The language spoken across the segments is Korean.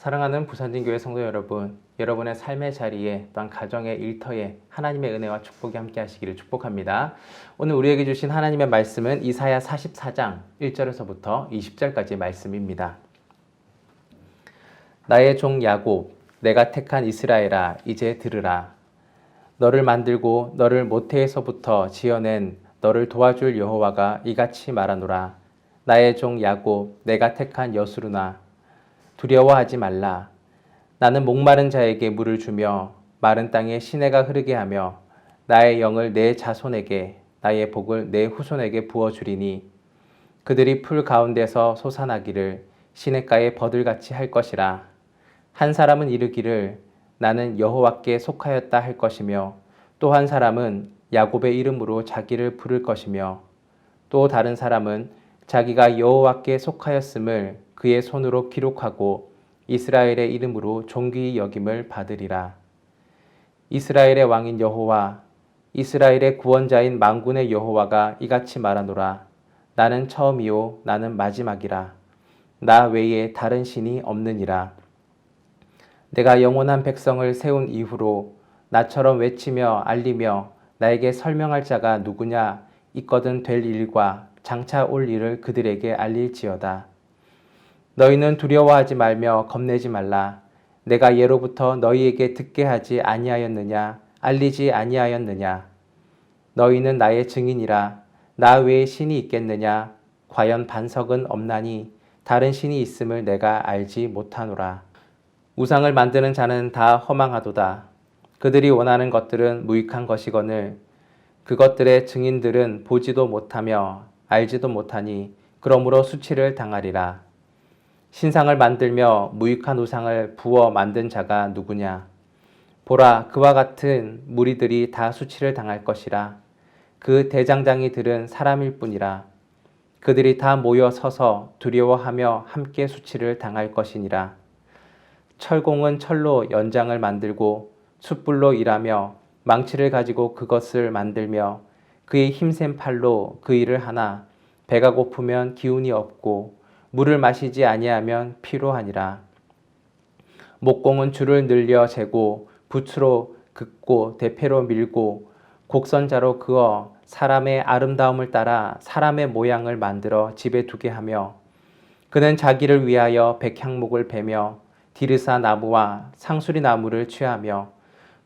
사랑하는 부산진교회 성도 여러분, 여러분의 삶의 자리에 또한 가정의 일터에 하나님의 은혜와 축복이 함께 하시기를 축복합니다. 오늘 우리에게 주신 하나님의 말씀은 이사야 44장 1절에서부터 20절까지의 말씀입니다. 나의 종 야곱, 내가 택한 이스라엘아, 이제 들으라. 너를 만들고 너를 모태에서부터 지어낸 너를 도와줄 여호와가 이같이 말하노라. 나의 종 야곱, 내가 택한 여수르나, 두려워하지 말라. 나는 목마른 자에게 물을 주며 마른 땅에 시내가 흐르게 하며 나의 영을 내 자손에게 나의 복을 내 후손에게 부어주리니 그들이 풀 가운데서 솟아나기를 시냇가에 버들같이 할 것이라. 한 사람은 이르기를 나는 여호와께 속하였다 할 것이며 또 한 사람은 야곱의 이름으로 자기를 부를 것이며 또 다른 사람은 자기가 여호와께 속하였음을 그의 손으로 기록하고 이스라엘의 이름으로 존귀히 여김을 받으리라. 이스라엘의 왕인 여호와, 이스라엘의 구원자인 만군의 여호와가 이같이 말하노라. 나는 처음이요 나는 마지막이라. 나 외에 다른 신이 없느니라. 내가 영원한 백성을 세운 이후로 나처럼 외치며 알리며 나에게 설명할 자가 누구냐 있거든 될 일과 장차 올 일을 그들에게 알릴지어다. 너희는 두려워하지 말며 겁내지 말라. 내가 예로부터 너희에게 듣게 하지 아니하였느냐 알리지 아니하였느냐. 너희는 나의 증인이라. 나 외에 신이 있겠느냐. 과연 반석은 없나니 다른 신이 있음을 내가 알지 못하노라. 우상을 만드는 자는 다 허망하도다. 그들이 원하는 것들은 무익한 것이거늘 그것들의 증인들은 보지도 못하며 알지도 못하니 그러므로 수치를 당하리라. 신상을 만들며 무익한 우상을 부어 만든 자가 누구냐? 보라, 그와 같은 무리들이 다 수치를 당할 것이라. 그 대장장이들은 사람일 뿐이라. 그들이 다 모여 서서 두려워하며 함께 수치를 당할 것이니라. 철공은 철로 연장을 만들고 숯불로 일하며 망치를 가지고 그것을 만들며 그의 힘센 팔로 그 일을 하나 배가 고프면 기운이 없고 물을 마시지 아니하면 피로하니라. 목공은 줄을 늘려 재고 붓으로 긋고 대패로 밀고 곡선자로 그어 사람의 아름다움을 따라 사람의 모양을 만들어 집에 두게 하며 그는 자기를 위하여 백향목을 베며 디르사 나무와 상수리 나무를 취하며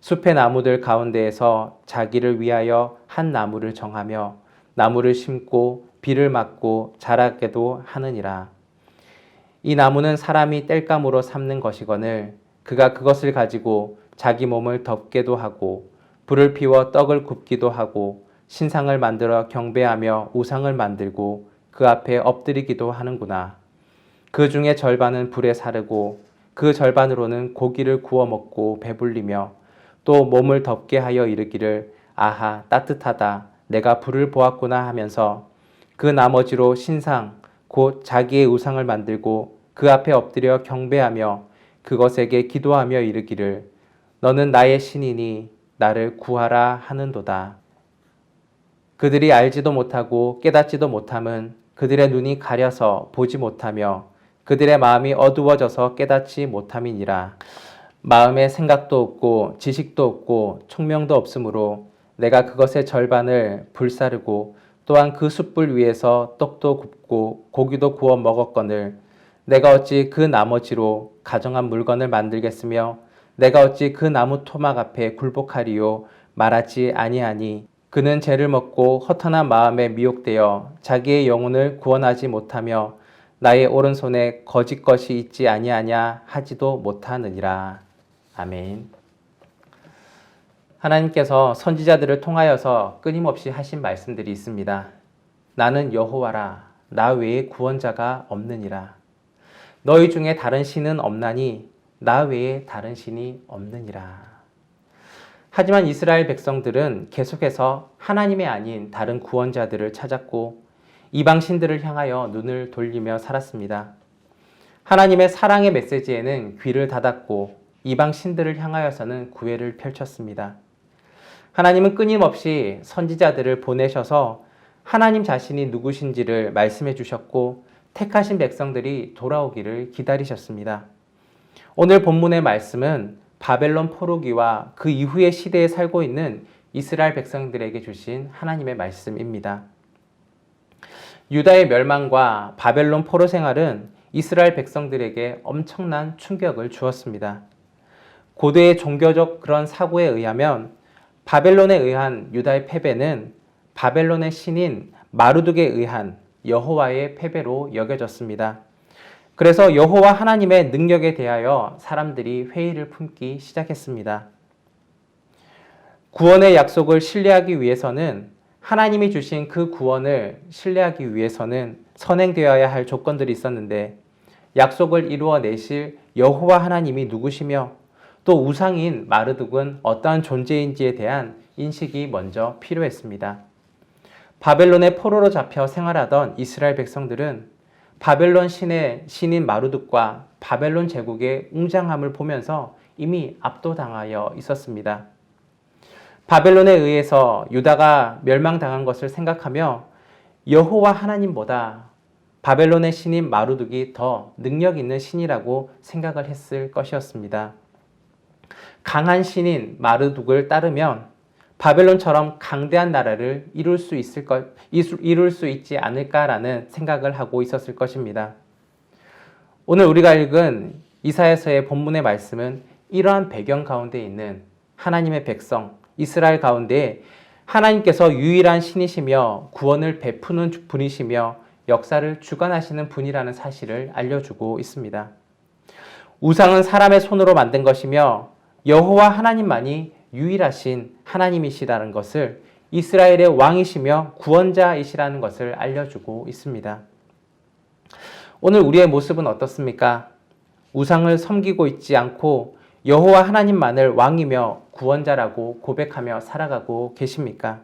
숲의 나무들 가운데에서 자기를 위하여 한 나무를 정하며 나무를 심고 비를 맞고 자라게도 하느니라. 이 나무는 사람이 땔감으로 삼는 것이거늘 그가 그것을 가지고 자기 몸을 덮게도 하고 불을 피워 떡을 굽기도 하고 신상을 만들어 경배하며 우상을 만들고 그 앞에 엎드리기도 하는구나. 그 중에 절반은 불에 사르고 그 절반으로는 고기를 구워 먹고 배불리며 또 몸을 덮게 하여 이르기를 아하 따뜻하다 내가 불을 보았구나 하면서 그 나머지로 신상 곧 자기의 우상을 만들고 그 앞에 엎드려 경배하며 그것에게 기도하며 이르기를 너는 나의 신이니 나를 구하라 하는도다. 그들이 알지도 못하고 깨닫지도 못함은 그들의 눈이 가려서 보지 못하며 그들의 마음이 어두워져서 깨닫지 못함이니라. 마음에 생각도 없고 지식도 없고 총명도 없으므로 내가 그것의 절반을 불사르고 또한 그 숯불 위에서 떡도 굽고 고기도 구워 먹었거늘 내가 어찌 그 나머지로 가정한 물건을 만들겠으며 내가 어찌 그 나무 토막 앞에 굴복하리요 말하지 아니하니 그는 죄를 먹고 허탄한 마음에 미혹되어 자기의 영혼을 구원하지 못하며 나의 오른손에 거짓 것이 있지 아니하냐 하지도 못하느니라. 아멘. 하나님께서 선지자들을 통하여서 끊임없이 하신 말씀들이 있습니다. 나는 여호와라. 나 외에 구원자가 없느니라. 너희 중에 다른 신은 없나니 나 외에 다른 신이 없느니라. 하지만 이스라엘 백성들은 계속해서 하나님이 아닌 다른 구원자들을 찾았고 이방 신들을 향하여 눈을 돌리며 살았습니다. 하나님의 사랑의 메시지에는 귀를 닫았고 이방 신들을 향하여서는 구애를 펼쳤습니다. 하나님은 끊임없이 선지자들을 보내셔서 하나님 자신이 누구신지를 말씀해 주셨고 택하신 백성들이 돌아오기를 기다리셨습니다. 오늘 본문의 말씀은 바벨론 포로기와 그 이후의 시대에 살고 있는 이스라엘 백성들에게 주신 하나님의 말씀입니다. 유다의 멸망과 바벨론 포로 생활은 이스라엘 백성들에게 엄청난 충격을 주었습니다. 고대의 종교적 그런 사고에 의하면 바벨론에 의한 유다의 패배는 바벨론의 신인 마르둑에 의한 여호와의 패배로 여겨졌습니다. 그래서 여호와 하나님의 능력에 대하여 사람들이 회의를 품기 시작했습니다. 구원의 약속을 신뢰하기 위해서는 하나님이 주신 그 구원을 신뢰하기 위해서는 선행되어야 할 조건들이 있었는데 약속을 이루어내실 여호와 하나님이 누구시며 또 우상인 마르둑은 어떠한 존재인지에 대한 인식이 먼저 필요했습니다. 바벨론의 포로로 잡혀 생활하던 이스라엘 백성들은 바벨론 신인 마르둑과 바벨론 제국의 웅장함을 보면서 이미 압도당하여 있었습니다. 바벨론에 의해서 유다가 멸망당한 것을 생각하며 여호와 하나님보다 바벨론의 신인 마르둑이 더 능력 있는 신이라고 생각을 했을 것이었습니다. 강한 신인 마르둑을 따르면 바벨론처럼 강대한 나라를 이룰 수 있지 않을까라는 생각을 하고 있었을 것입니다. 오늘 우리가 읽은 이사야서의 본문의 말씀은 이러한 배경 가운데 있는 하나님의 백성 이스라엘 가운데 하나님께서 유일한 신이시며 구원을 베푸는 분이시며 역사를 주관하시는 분이라는 사실을 알려주고 있습니다. 우상은 사람의 손으로 만든 것이며 여호와 하나님만이 유일하신 하나님이시라는 것을 이스라엘의 왕이시며 구원자이시라는 것을 알려주고 있습니다. 오늘 우리의 모습은 어떻습니까? 우상을 섬기고 있지 않고 여호와 하나님만을 왕이며 구원자라고 고백하며 살아가고 계십니까?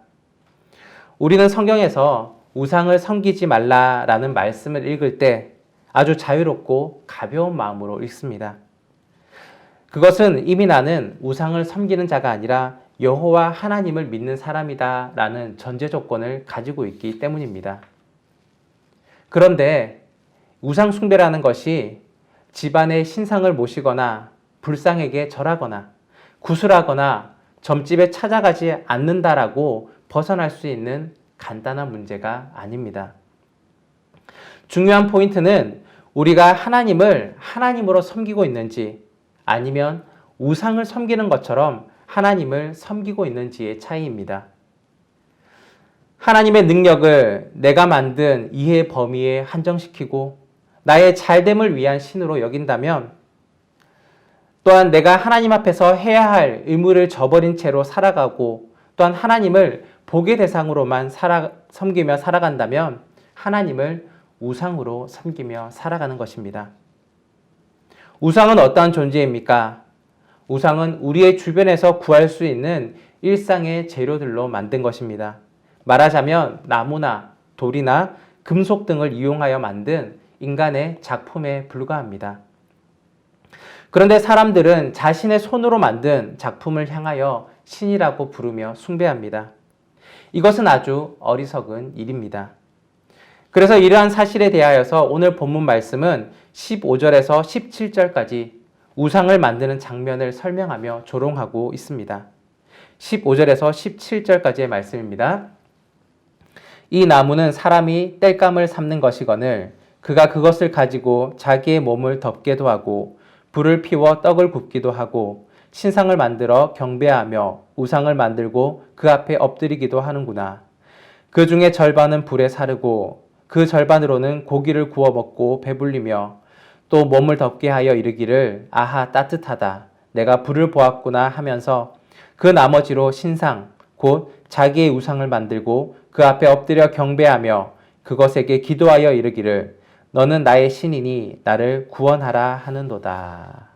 우리는 성경에서 우상을 섬기지 말라라는 말씀을 읽을 때 아주 자유롭고 가벼운 마음으로 읽습니다. 그것은 이미 나는 우상을 섬기는 자가 아니라 여호와 하나님을 믿는 사람이다 라는 전제 조건을 가지고 있기 때문입니다. 그런데 우상 숭배라는 것이 집안의 신상을 모시거나 불상에게 절하거나 구슬하거나 점집에 찾아가지 않는다라고 벗어날 수 있는 간단한 문제가 아닙니다. 중요한 포인트는 우리가 하나님을 하나님으로 섬기고 있는지 아니면 우상을 섬기는 것처럼 하나님을 섬기고 있는지의 차이입니다. 하나님의 능력을 내가 만든 이해 범위에 한정시키고 나의 잘됨을 위한 신으로 여긴다면 또한 내가 하나님 앞에서 해야 할 의무를 저버린 채로 살아가고 또한 하나님을 복의 대상으로만 섬기며 살아간다면 하나님을 우상으로 섬기며 살아가는 것입니다. 우상은 어떠한 존재입니까? 우상은 우리의 주변에서 구할 수 있는 일상의 재료들로 만든 것입니다. 말하자면 나무나 돌이나 금속 등을 이용하여 만든 인간의 작품에 불과합니다. 그런데 사람들은 자신의 손으로 만든 작품을 향하여 신이라고 부르며 숭배합니다. 이것은 아주 어리석은 일입니다. 그래서 이러한 사실에 대하여서 오늘 본문 말씀은 15절에서 17절까지 우상을 만드는 장면을 설명하며 조롱하고 있습니다. 15절에서 17절까지의 말씀입니다. 이 나무는 사람이 땔감을 삶는 것이거늘 그가 그것을 가지고 자기의 몸을 덮게도 하고 불을 피워 떡을 굽기도 하고 신상을 만들어 경배하며 우상을 만들고 그 앞에 엎드리기도 하는구나. 그 중에 절반은 불에 사르고 그 절반으로는 고기를 구워 먹고 배불리며 또 몸을 덮게 하여 이르기를 아하 따뜻하다 내가 불을 보았구나 하면서 그 나머지로 신상 곧 자기의 우상을 만들고 그 앞에 엎드려 경배하며 그것에게 기도하여 이르기를 너는 나의 신이니 나를 구원하라 하는도다.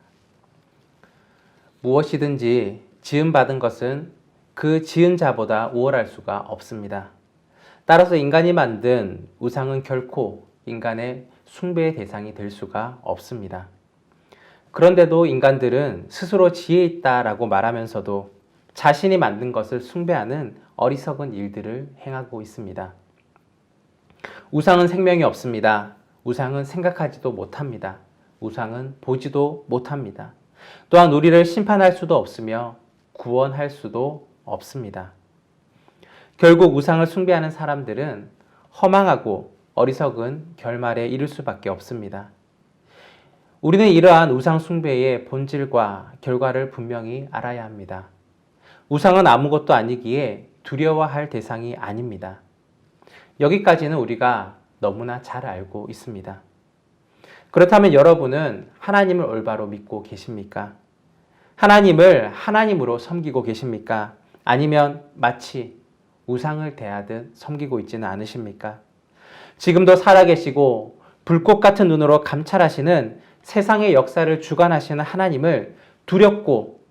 무엇이든지 지음받은 것은 그 지은 자보다 우월할 수가 없습니다. 따라서 인간이 만든 우상은 결코 인간의 숭배의 대상이 될 수가 없습니다. 그런데도 인간들은 스스로 지혜 있다라고 말하면서도 자신이 만든 것을 숭배하는 어리석은 일들을 행하고 있습니다. 우상은 생명이 없습니다. 우상은 생각하지도 못합니다. 우상은 보지도 못합니다. 또한 우리를 심판할 수도 없으며 구원할 수도 없습니다. 결국 우상을 숭배하는 사람들은 허망하고 어리석은 결말에 이를 수밖에 없습니다. 우리는 이러한 우상 숭배의 본질과 결과를 분명히 알아야 합니다. 우상은 아무것도 아니기에 두려워할 대상이 아닙니다. 여기까지는 우리가 너무나 잘 알고 있습니다. 그렇다면 여러분은 하나님을 올바로 믿고 계십니까? 하나님을 하나님으로 섬기고 계십니까? 아니면 마치 우상을 대하듯 섬기고 있지는 않으십니까? 지금도 살아계시고 불꽃 같은 눈으로 감찰하시는 세상의 역사를 주관하시는 하나님을 두렵고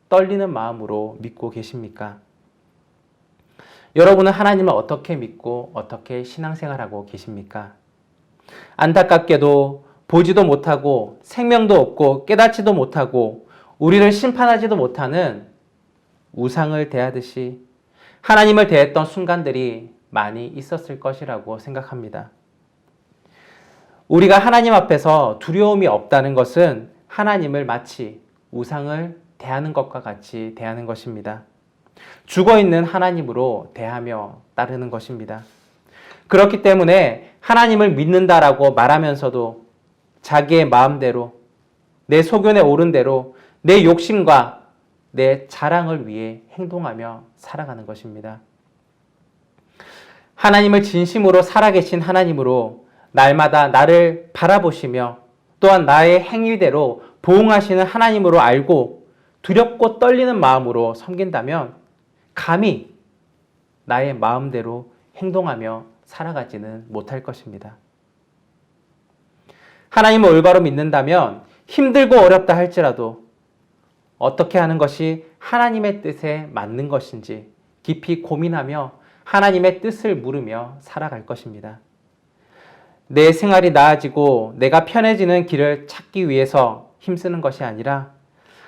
떨리는 마음으로 믿고 계십니까? 여러분은 하나님을 어떻게 믿고 어떻게 신앙생활하고 계십니까? 안타깝게도 보지도 못하고 생명도 없고 깨닫지도 못하고 우리를 심판하지도 못하는 우상을 대하듯이 하나님을 대했던 순간들이 많이 있었을 것이라고 생각합니다. 우리가 하나님 앞에서 두려움이 없다는 것은 하나님을 마치 우상을 대하는 것과 같이 대하는 것입니다. 죽어있는 하나님으로 대하며 따르는 것입니다. 그렇기 때문에 하나님을 믿는다라고 말하면서도 자기의 마음대로, 내 소견에 오른 대로 내 욕심과 내 자랑을 위해 행동하며 살아가는 것입니다. 하나님을 진심으로 살아계신 하나님으로 날마다 나를 바라보시며 또한 나의 행위대로 보응하시는 하나님으로 알고 두렵고 떨리는 마음으로 섬긴다면 감히 나의 마음대로 행동하며 살아가지는 못할 것입니다. 하나님을 올바로 믿는다면 힘들고 어렵다 할지라도 어떻게 하는 것이 하나님의 뜻에 맞는 것인지 깊이 고민하며 하나님의 뜻을 물으며 살아갈 것입니다. 내 생활이 나아지고 내가 편해지는 길을 찾기 위해서 힘쓰는 것이 아니라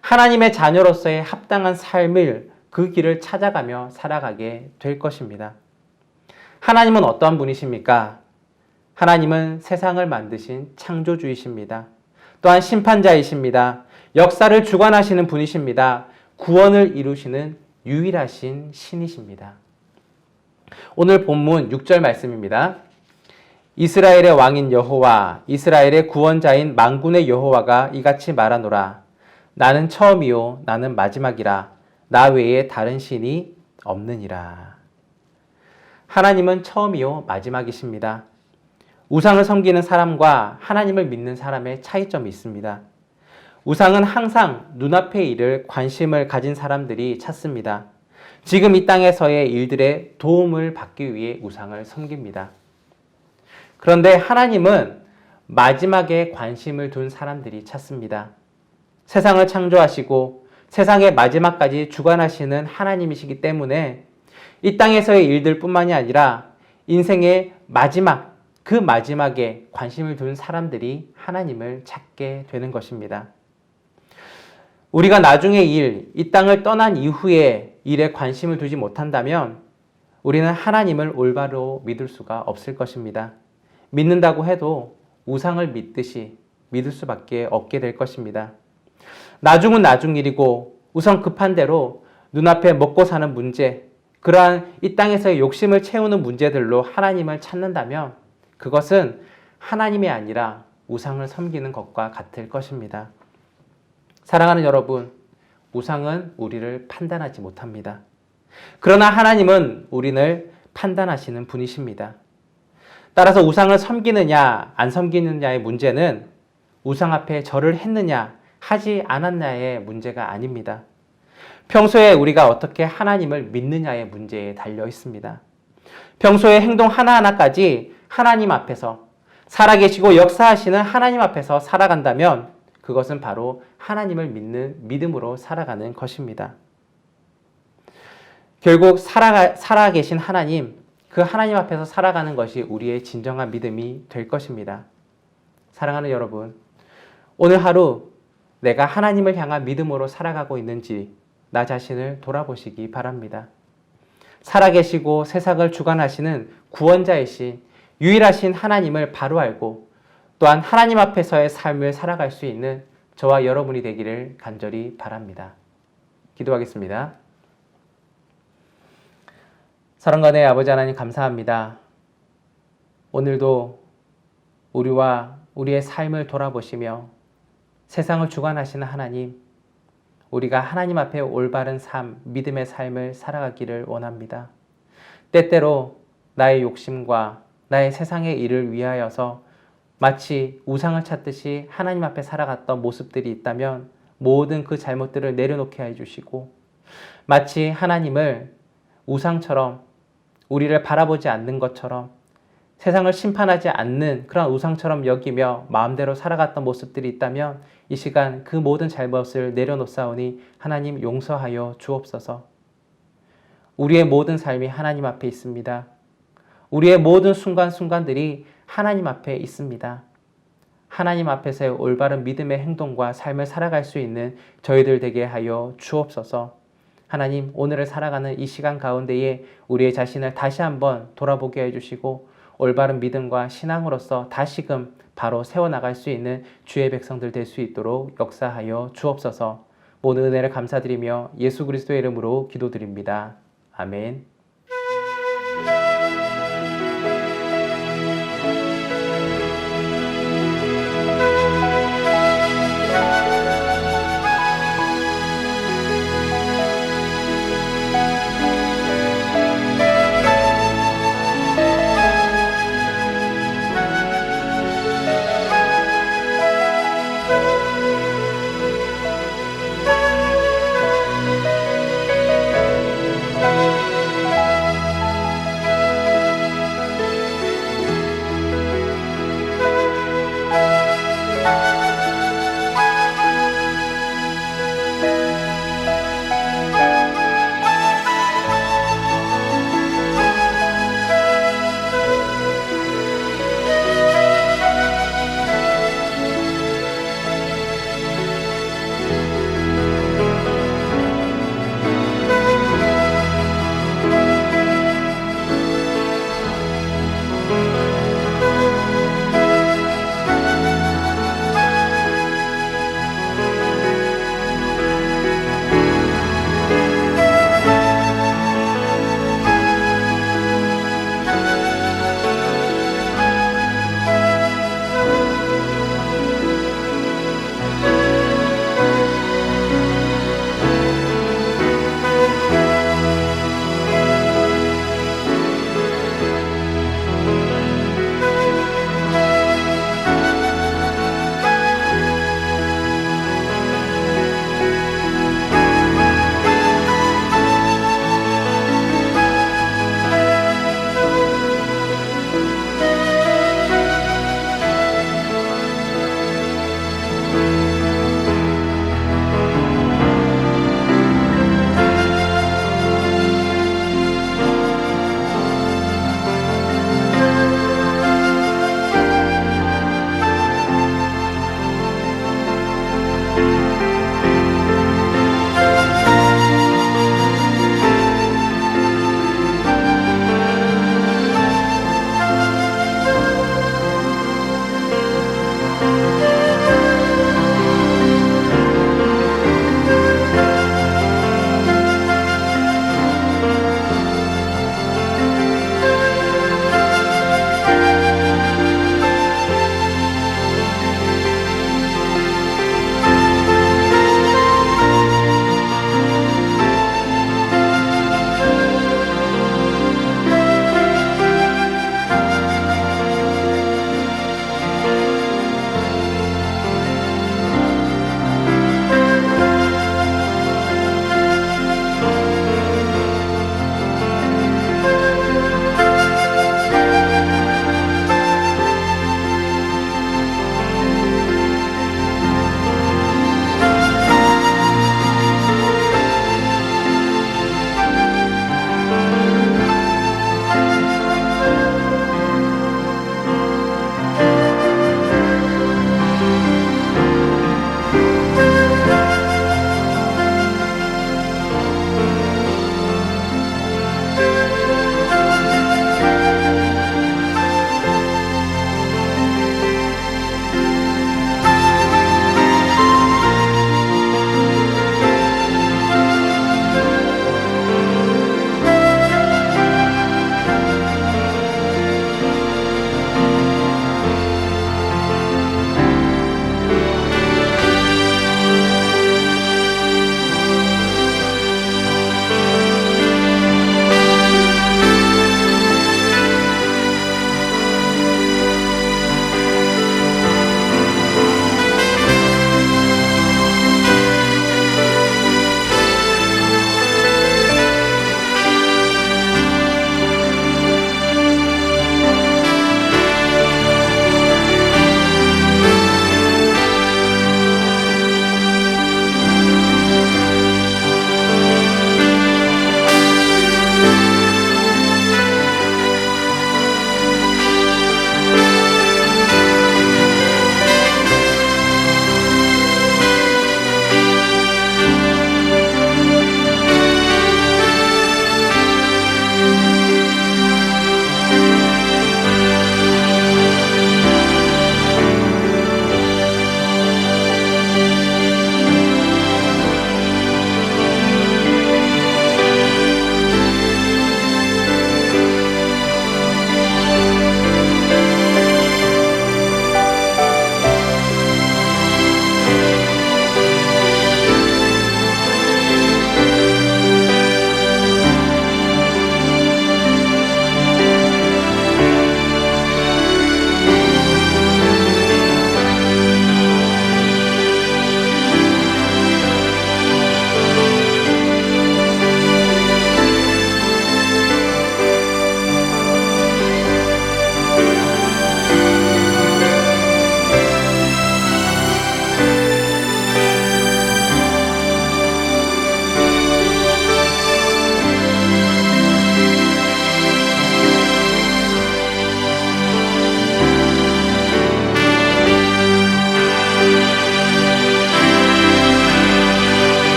하나님의 자녀로서의 합당한 삶을 그 길을 찾아가며 살아가게 될 것입니다. 하나님은 어떠한 분이십니까? 하나님은 세상을 만드신 창조주이십니다. 또한 심판자이십니다. 역사를 주관하시는 분이십니다. 구원을 이루시는 유일하신 신이십니다. 오늘 본문 6절 말씀입니다. 이스라엘의 왕인 여호와, 이스라엘의 구원자인 만군의 여호와가 이같이 말하노라. 나는 처음이요 나는 마지막이라. 나 외에 다른 신이 없느니라. 하나님은 처음이요 마지막이십니다. 우상을 섬기는 사람과 하나님을 믿는 사람의 차이점이 있습니다. 우상은 항상 눈앞의 일을 관심을 가진 사람들이 찾습니다. 지금 이 땅에서의 일들에 도움을 받기 위해 우상을 섬깁니다. 그런데 하나님은 마지막에 관심을 둔 사람들이 찾습니다. 세상을 창조하시고 세상의 마지막까지 주관하시는 하나님이시기 때문에 이 땅에서의 일들뿐만이 아니라 인생의 마지막, 그 마지막에 관심을 둔 사람들이 하나님을 찾게 되는 것입니다. 우리가 나중의 일, 이 땅을 떠난 이후에 일에 관심을 두지 못한다면 우리는 하나님을 올바로 믿을 수가 없을 것입니다. 믿는다고 해도 우상을 믿듯이 믿을 수밖에 없게 될 것입니다. 나중은 나중 일이고 우선 급한 대로 눈앞에 먹고 사는 문제, 그러한 이 땅에서의 욕심을 채우는 문제들로 하나님을 찾는다면 그것은 하나님이 아니라 우상을 섬기는 것과 같을 것입니다. 사랑하는 여러분, 우상은 우리를 판단하지 못합니다. 그러나 하나님은 우리를 판단하시는 분이십니다. 따라서 우상을 섬기느냐 안 섬기느냐의 문제는 우상 앞에 절을 했느냐 하지 않았냐의 문제가 아닙니다. 평소에 우리가 어떻게 하나님을 믿느냐의 문제에 달려 있습니다. 평소의 행동 하나하나까지 하나님 앞에서 살아계시고 역사하시는 하나님 앞에서 살아간다면 그것은 바로 하나님을 믿는 믿음으로 살아가는 것입니다. 결국 살아계신 하나님, 그 하나님 앞에서 살아가는 것이 우리의 진정한 믿음이 될 것입니다. 사랑하는 여러분, 오늘 하루 내가 하나님을 향한 믿음으로 살아가고 있는지 나 자신을 돌아보시기 바랍니다. 살아계시고 세상을 주관하시는 구원자이신 유일하신 하나님을 바로 알고 또한 하나님 앞에서의 삶을 살아갈 수 있는 저와 여러분이 되기를 간절히 바랍니다. 기도하겠습니다. 사랑과의 아버지 하나님 감사합니다. 오늘도 우리와 우리의 삶을 돌아보시며 세상을 주관하시는 하나님, 우리가 하나님 앞에 올바른 삶, 믿음의 삶을 살아가기를 원합니다. 때때로 나의 욕심과 나의 세상의 일을 위하여서 마치 우상을 찾듯이 하나님 앞에 살아갔던 모습들이 있다면 모든 그 잘못들을 내려놓게 해주시고, 마치 하나님을 우상처럼 우리를 바라보지 않는 것처럼 세상을 심판하지 않는 그런 우상처럼 여기며 마음대로 살아갔던 모습들이 있다면 이 시간 그 모든 잘못을 내려놓사오니 하나님 용서하여 주옵소서. 우리의 모든 삶이 하나님 앞에 있습니다. 우리의 모든 순간순간들이 하나님 앞에 있습니다. 하나님 앞에서의 올바른 믿음의 행동과 삶을 살아갈 수 있는 저희들 되게 하여 주옵소서. 하나님, 오늘을 살아가는 이 시간 가운데에 우리의 자신을 다시 한번 돌아보게 해주시고 올바른 믿음과 신앙으로서 다시금 바로 세워나갈 수 있는 주의 백성들 될 수 있도록 역사하여 주옵소서. 모든 은혜를 감사드리며 예수 그리스도의 이름으로 기도드립니다. 아멘.